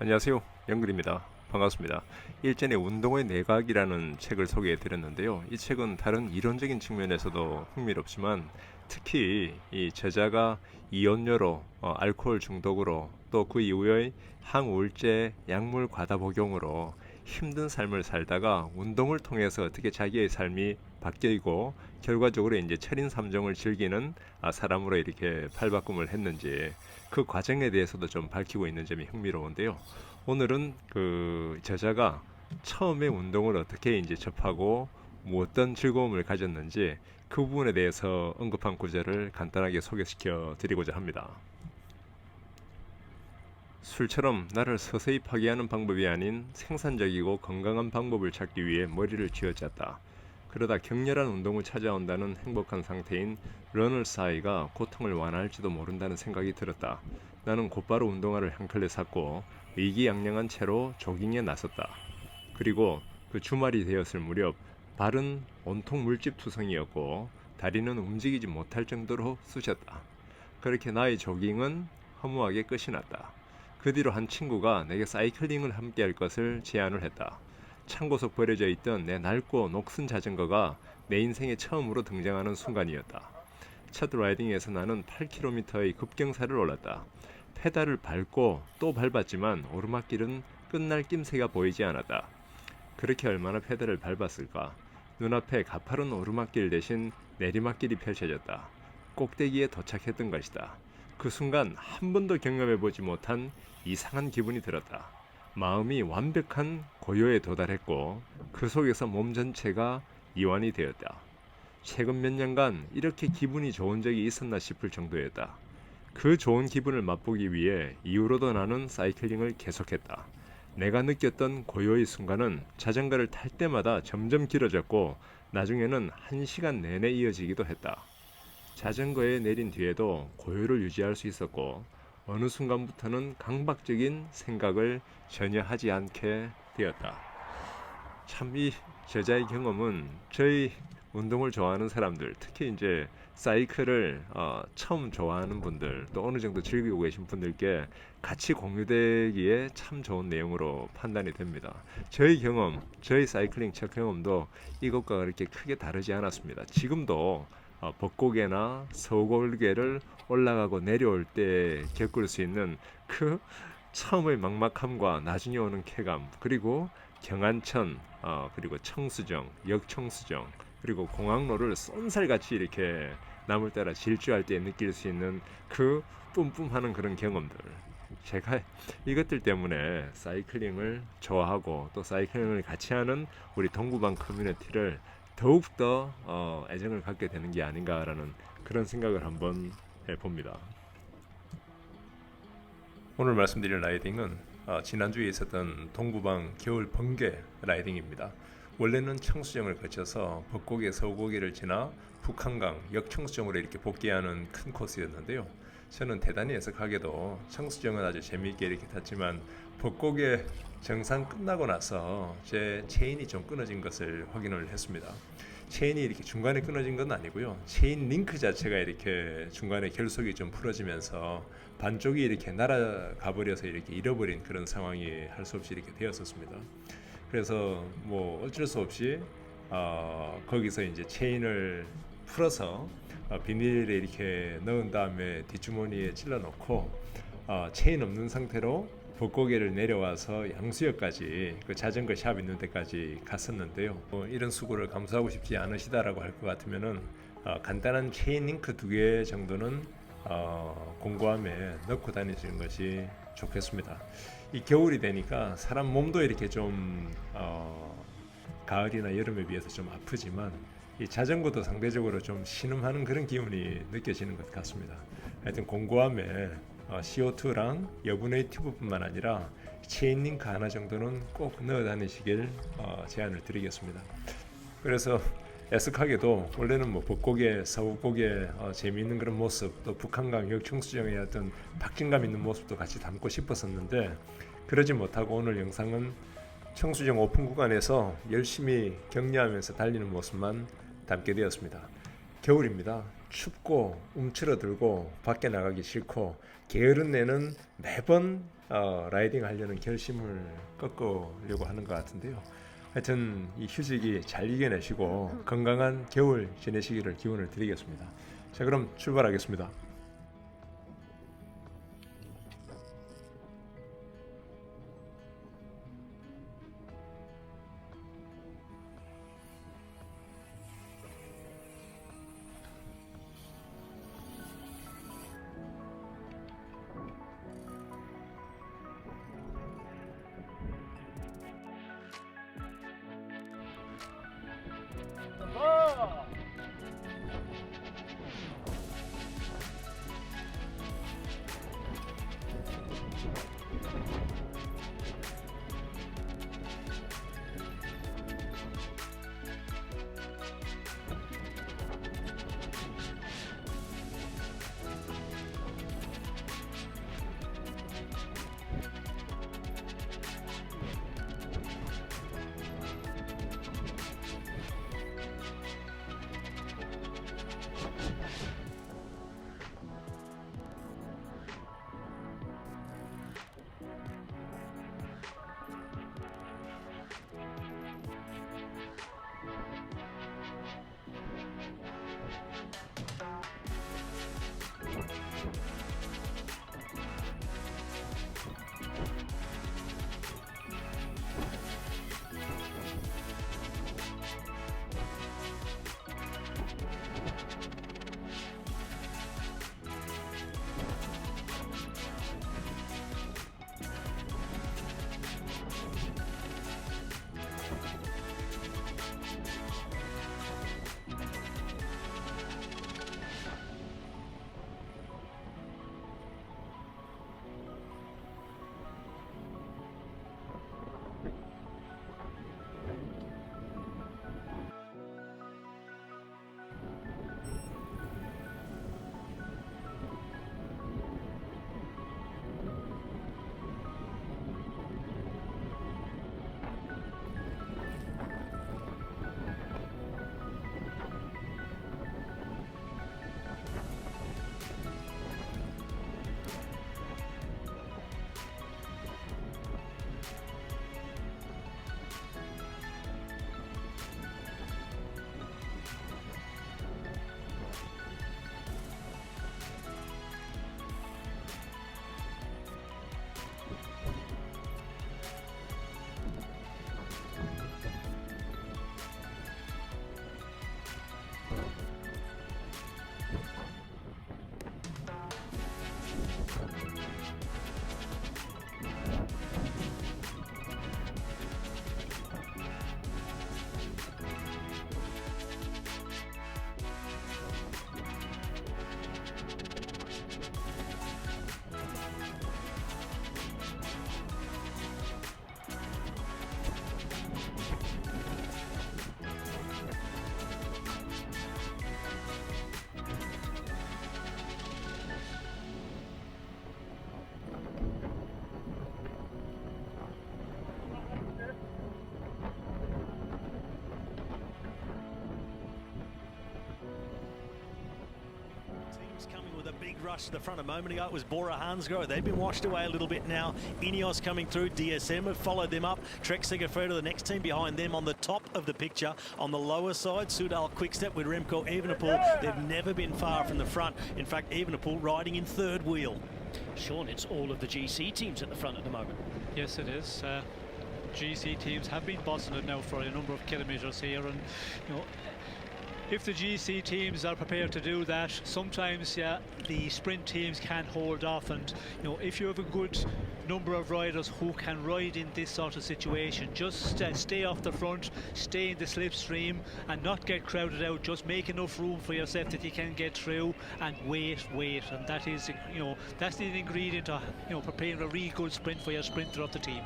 안녕하세요. 영그리입니다. 반갑습니다. 일전에 운동의 내각이라는 책을 소개해 드렸는데요. 이 책은 다른 이론적인 측면에서도 흥미롭지만 특히 이 저자가 이온료로 알코올 중독으로 또 그 이후의 항우울제 약물 과다 복용으로 힘든 삶을 살다가 운동을 통해서 어떻게 자기의 삶이 바뀌고 결과적으로 이제 철인 삼종을 즐기는 사람으로 이렇게 팔바꿈을 했는지 그 과정에 대해서도 좀 밝히고 있는 점이 흥미로운데요. 오늘은 그 저자가 처음에 운동을 어떻게 이제 접하고 뭐 어떤 즐거움을 가졌는지 그 부분에 대해서 언급한 구절을 간단하게 소개시켜 드리고자 합니다. 술처럼 나를 서서히 파괴하는 방법이 아닌 생산적이고 건강한 방법을 찾기 위해 머리를 쥐어짰다. 그러다 격렬한 운동을 찾아온다는 행복한 상태인 러너스 하이가 고통을 완화할지도 모른다는 생각이 들었다. 나는 곧바로 운동화를 한 켤레 샀고 의기양양한 채로 조깅에 나섰다. 그리고 그 주말이 되었을 무렵 발은 온통 물집투성이었고 다리는 움직이지 못할 정도로 쑤셨다. 그렇게 나의 조깅은 허무하게 끝이 났다. 그 뒤로 한 친구가 내게 사이클링을 함께 할 것을 제안을 했다. 창고 속 버려져 있던 내 낡고 녹슨 자전거가 내 인생에 처음으로 등장하는 순간이었다. 첫 라이딩에서 나는 8km의 급경사를 올랐다. 페달을 밟고 또 밟았지만 오르막길은 끝날 낌새가 보이지 않았다. 그렇게 얼마나 페달을 밟았을까? 눈앞에 가파른 오르막길 대신 내리막길이 펼쳐졌다. 꼭대기에 도착했던 것이다. 그 순간 한 번도 경험해보지 못한 이상한 기분이 들었다. 마음이 완벽한 고요에 도달했고 그 속에서 몸 전체가 이완이 되었다. 최근 몇 년간 이렇게 기분이 좋은 적이 있었나 싶을 정도였다. 그 좋은 기분을 맛보기 위해 이후로도 나는 사이클링을 계속했다. 내가 느꼈던 고요의 순간은 자전거를 탈 때마다 점점 길어졌고 나중에는 1시간 내내 이어지기도 했다. 자전거에 내린 뒤에도 고요를 유지할 수 있었고 어느 순간부터는 강박적인 생각을 전혀 하지 않게 되었다. 참 이 저자의 경험은 저희 운동을 좋아하는 사람들, 특히 이제 사이클을 처음 좋아하는 분들, 또 어느 정도 즐기고 계신 분들께 같이 공유되기에 참 좋은 내용으로 판단이 됩니다. 저희 경험, 저희 사이클링 첫 경험도 이것과 그렇게 크게 다르지 않았습니다. 지금도 벚고개나 서골계를 올라가고 내려올 때 겪을 수 있는 그 처음의 막막함과 나중에 오는 쾌감, 그리고 경안천, 그리고 청수정, 역청수정, 그리고 공항로를 쏜살같이 이렇게 나물 따라 질주할 때 느낄 수 있는 그 뿜뿜하는 그런 경험들. 제가 이것들 때문에 사이클링을 좋아하고 또 사이클링을 같이 하는 우리 동구방 커뮤니티를 더욱더 애정을 갖게 되는 게 아닌가라는 그런 생각을 한번 해봅니다. 오늘 말씀드릴 라이딩은 지난주에 있었던 동구방 겨울 번개 라이딩입니다. 원래는 청수정을 거쳐서 벚고개, 서고개를 지나 북한강, 역청수정으로 이렇게 복귀하는 큰 코스였는데요. 저는 대단히 애석하게도 청수정은 아주 재미있게 이렇게 탔지만 벚고개 정상 끝나고 나서 제 체인이 좀 끊어진 것을 확인을 했습니다. 체인이 이렇게 중간에 끊어진 건 아니고요. 체인 링크 자체가 이렇게 중간에 결속이 좀 풀어지면서 반쪽이 이렇게 날아가 버려서 이렇게 잃어버린 그런 상황이 할 수 없이 이렇게 되었었습니다. 그래서 뭐 어쩔 수 없이 거기서 이제 체인을 풀어서 비닐에 이렇게 넣은 다음에 뒷주머니에 찔러 넣고 체인 없는 상태로 벚고개를 내려와서 양수역까지 그 자전거 샵 있는 데까지 갔었는데요. 이런 수고를 감수하고 싶지 않으시다라고 할 것 같으면은 간단한 체인 링크 2개 정도는 공구함에 넣고 다니시는 것이 좋겠습니다. 이 겨울이 되니까 사람 몸도 이렇게 좀 가을이나 여름에 비해서 좀 아프지만 이 자전거도 상대적으로 좀 신음하는 그런 기운이 느껴지는 것 같습니다. 하여튼 공구함에 CO2랑 여분의 튜브뿐만 아니라 체인 링크 하나 정도는 꼭 넣어 다니시길 제안을 드리겠습니다. 그래서 애석하게도 원래는 뭐 벚고개, 서울고개 재미있는 그런 모습, 또 북한강 역청수정의 어떤 박진감 있는 모습도 같이 담고 싶었었는데 그러지 못하고 오늘 영상은 청수정 오픈 구간에서 열심히 격려하면서 달리는 모습만 담게 되었습니다. 겨울입니다. 춥고 움츠러들고 밖에 나가기 싫고 게으른 내는 매번 라이딩 하려는 결심을 꺾으려고 하는 것 같은데요. 하여튼 이 휴직이 잘 이겨내시고 건강한 겨울 지내시기를 기원을 드리겠습니다. 자, 그럼 출발하겠습니다. Coming with a big rush to the front a moment ago. It was Bora Hansgrohe. They've been washed away a little bit now. Ineos coming through. DSM have followed them up. Trek Segafredo, the next team behind them on the top of the picture. On the lower side, Soudal Quickstep with Remco Evenepoel. They've never been far from the front. In fact, Evenepoel riding in third wheel. Sean, it's all of the GC teams at the front at the moment. Yes, it is. GC teams have been bossing it now for a number of kilometres here, and you know, if the GC teams are prepared to do that, sometimes the sprint teams can hold off, and you know, if you have a good number of riders who can ride in this sort of situation, just stay off the front, stay in the slipstream and not get crowded out. Just make enough room for yourself that you can get through, and wait, and that is, you know, that's the ingredient of, you know, preparing a really good sprint for your sprinter of the team.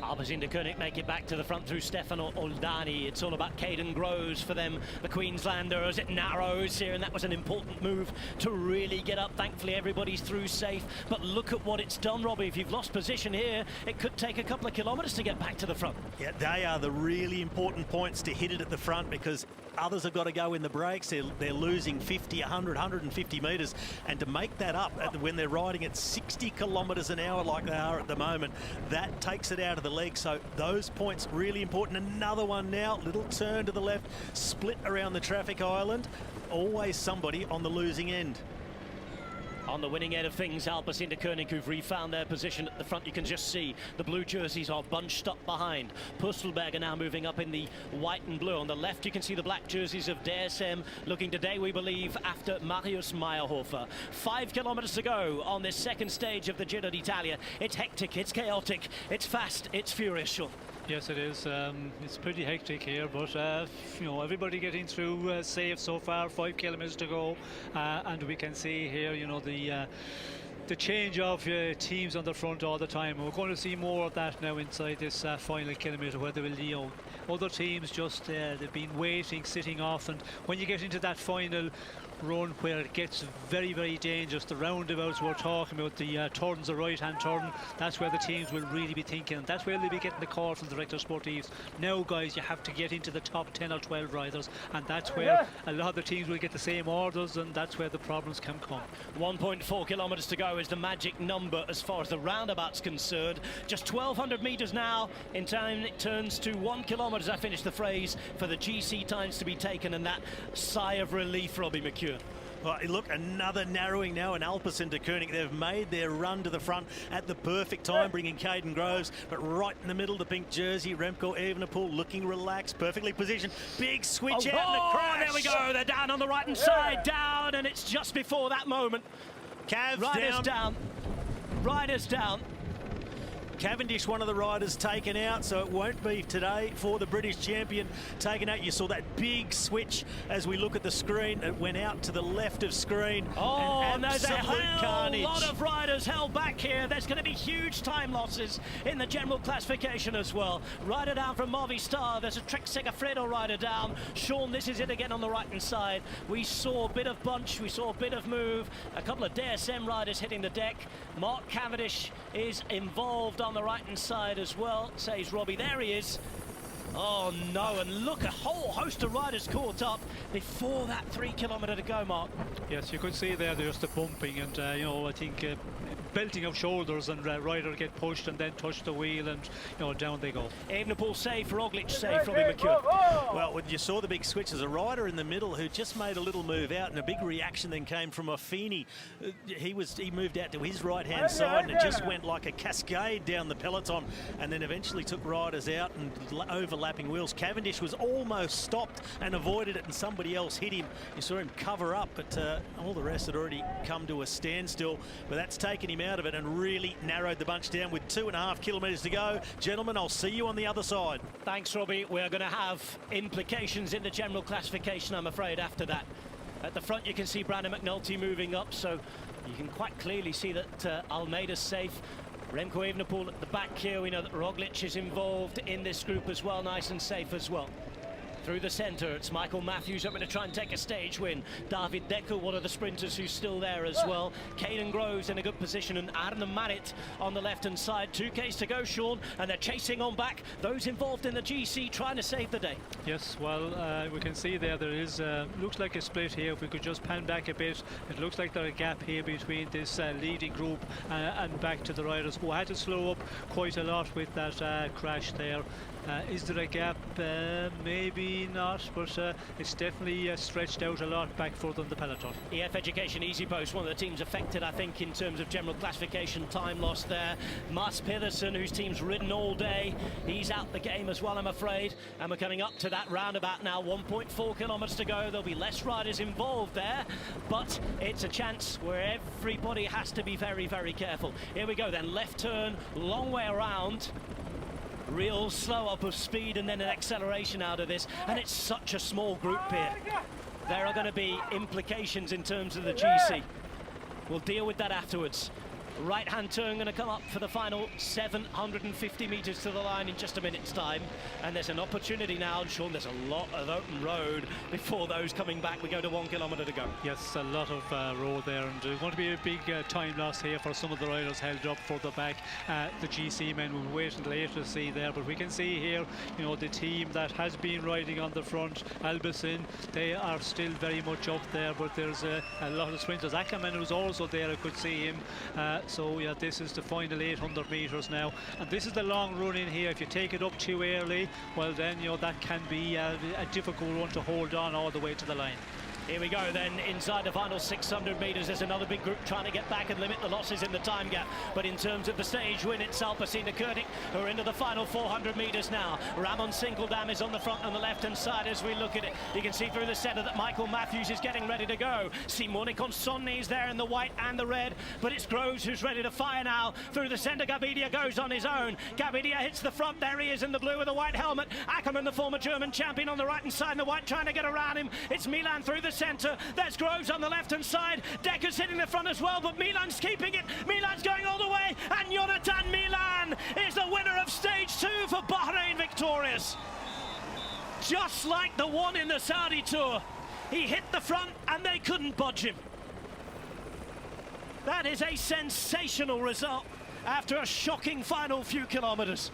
Alpecin de Koenig make it back to the front through Stefano Oldani. It's all about Caden Groves for them, the Queenslanders. It narrows here, and that was an important move to really get up. Thankfully, everybody's through safe. But look at what it's done, Robbie. If you've lost position here, it could take a couple of kilometres to get back to the front. Yeah, they are the really important points to hit it at the front, because others have got to go in the breaks. They're losing 50, 100, 150 metres. And to make that up when they're riding at 60 kilometres an hour like they are at the moment, that takes it out of the leg. So those points really important. Another one now, little turn to the left, split around the traffic island. Always somebody on the losing end. On the winning end of things, Alpes into Koenig, who've refound their position at the front. You can just see the blue jerseys are bunched up behind. Pustelberger now moving up in the white and blue. On the left, you can see the black jerseys of DSM looking today, we believe, after Marius Meyerhofer. 5 kilometres to go on this second stage of the Giro d'Italia. It's hectic, it's chaotic, it's fast, it's furious, Sean. Yes, it is. It's pretty hectic here, but you know, everybody getting through safe so far. 5 kilometres to go, and we can see here, you know, the change of teams on the front all the time. And we're going to see more of that now inside this final kilometre, where there will, you know, other teams just they've been waiting, sitting off, and when you get into that final run where it gets very, very dangerous, the roundabouts we're talking about, the turns, the right-hand turn, that's where the teams will really be thinking, and that's where they'll be getting the call from the director sportifs. Now, guys, you have to get into the top 10 or 12 riders, and that's where a lot of the teams will get the same orders, and that's where the problems can come. 1.4 kilometres to go is the magic number as far as the roundabout's concerned. Just 1,200 metres now. In time, it turns to 1 kilometre as I finish the phrase for the GC times to be taken, and that sigh of relief, Robbie McEwen. Well, look, another narrowing now in Alpes into Koenig. They've made their run to the front at the perfect time, bringing Caden Groves, but right in the middle, the pink jersey, Remco Evenepoel looking relaxed, perfectly positioned. Big switch out and a crash. There we go. They're down on the right-hand side, down, and it's just before that moment. Cavs down. Riders down. Cavendish, one of the riders, taken out, so it won't be today for the British champion taken out. You saw that big switch as we look at the screen. It went out to the left of screen. Oh, and there's a carnage. lot of riders held back here. There's going to be huge time losses in the general classification as well. Rider down from Movistar. There's a Trek Segafredo rider down. Sean, this is it again on the right-hand side. We saw a bit of bunch. We saw a bit of move. A couple of DSM riders hitting the deck. Mark Cavendish is involved on the right-hand side as well, says Robbie. There he is. Oh no, and look, a whole host of riders caught up before that 3 kilometre to go, Mark. Yes, you could see there there's the bumping, and you know, I think belting of shoulders, and rider get pushed and then touch the wheel, and you know, down they go. Evenepoel safe, Roglic safe, Robbie McEwen. Well, when you saw the big switch, there's a rider in the middle who just made a little move out, and a big reaction then came from Affini. He moved out to his right-hand side, and it just went like a cascade down the peloton, and then eventually took riders out and overlapping wheels. Cavendish was almost stopped and avoided it, and somebody else hit him. You saw him cover up, but all the rest had already come to a standstill. But that's taken him out of it and really narrowed the bunch down with 2.5 kilometres to go. Gentlemen, I'll see you on the other side. Thanks, Robbie. We're going to have implications in the general classification, I'm afraid, after that. At the front, you can see Brandon McNulty moving up, so you can quite clearly see that Almeida's safe. Remco Evenepoel at the back here. We know that Roglic is involved in this group as well, nice and safe as well. Through the centre, it's Michael Matthews up to try and take a stage win. David Dekker, one of the sprinters who's still there as well. Caden Groves in a good position, and Arne Marit on the left-hand side. 2Ks to go, Sean, and they're chasing on back. Those involved in the GC trying to save the day. Yes, well, we can see there is, looks like a split here. If we could just pan back a bit, it looks like there's a gap here between this leading group and back to the riders, who had to slow up quite a lot with that crash there. Is there a gap? Maybe not, but it's definitely stretched out a lot back further in the peloton. EF Education Easy Post, one of the teams affected, I think, in terms of general classification time lost there. Mats Pedersen, whose team's ridden all day, he's out the game as well, I'm afraid. And we're coming up to that roundabout now, 1.4 kilometres to go. There'll be less riders involved there, but it's a chance where everybody has to be very, very careful. Here we go then, left turn, long way around. Real slow up of speed and then an acceleration out of this, and it's such a small group here. There are going to be implications in terms of the GC. We'll deal with that afterwards. right-hand turn going to come up for the final 750 metres to the line in just a minute's time. And there's an opportunity now, and Sean, there's a lot of open road before those coming back. We go to 1 kilometre to go. Yes, a lot of road there, and going to be a big time loss here for some of the riders held up further back. The GC men will wait until later to see there, but we can see here, you know, the team that has been riding on the front, Albison, they are still very much up there, but there's a lot of sprinters. Ackerman was also there, I could see him. So yeah, this is the final 800 metres now, and this is the long run in here. If you take it up too early, well then, you know, that can be a difficult one to hold on all the way to the line. Here we go then, inside the final 600 metres. There's another big group trying to get back and limit the losses in the time gap. But in terms of the stage win itself, Basina Kurdik are into the final 400 metres now. Ramon Sinkeldam is on the front on the left-hand side as we look at it. You can see through the centre that Michael Matthews is getting ready to go. Simone Consonni is there in the white and the red, but it's Groves who's ready to fire now. Through the centre, Gavidia goes on his own. Gavidia hits the front. There he is in the blue with a white helmet. Ackerman, the former German champion, on the right-hand side, and the white trying to get around him. It's Milan through the centre. There's Groves on the left-hand side. Decker's hitting the front as well, but Milan's keeping it. Milan's going all the way, and Jonathan Milan is the winner of stage 2 for Bahrain victorious. Just like the one in the Saudi Tour, he hit the front and they couldn't budge him. That is a sensational result after a shocking final few kilometres.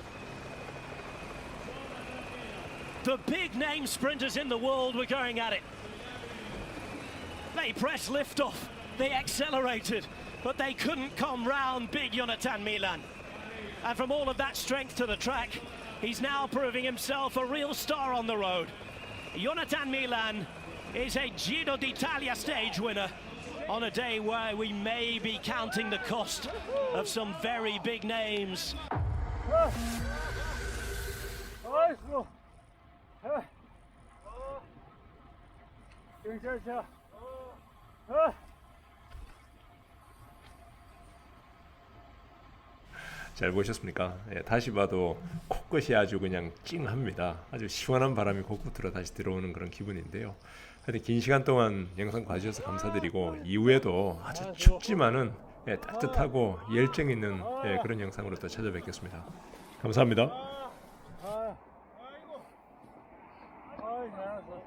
The big name sprinters in the world were going at it. They pressed liftoff, they accelerated, but they couldn't come round big Jonathan Milan. And from all of that strength to the track, he's now proving himself a real star on the road. Jonathan Milan is a Giro d'Italia stage winner on a day where we may be counting the cost of some very big names. 잘 보셨습니까? 예, 다시 봐도 코끝이 아주 그냥 찡합니다. 아주 시원한 바람이 코끝으로 다시 들어오는 그런 기분인데요. 하여튼 긴 시간 동안 영상 봐주셔서 감사드리고, 이후에도 아주 춥지만은 따뜻하고 열정 있는 그런 영상으로 또 찾아뵙겠습니다. 감사합니다. 아이고. 아이, 잘했어.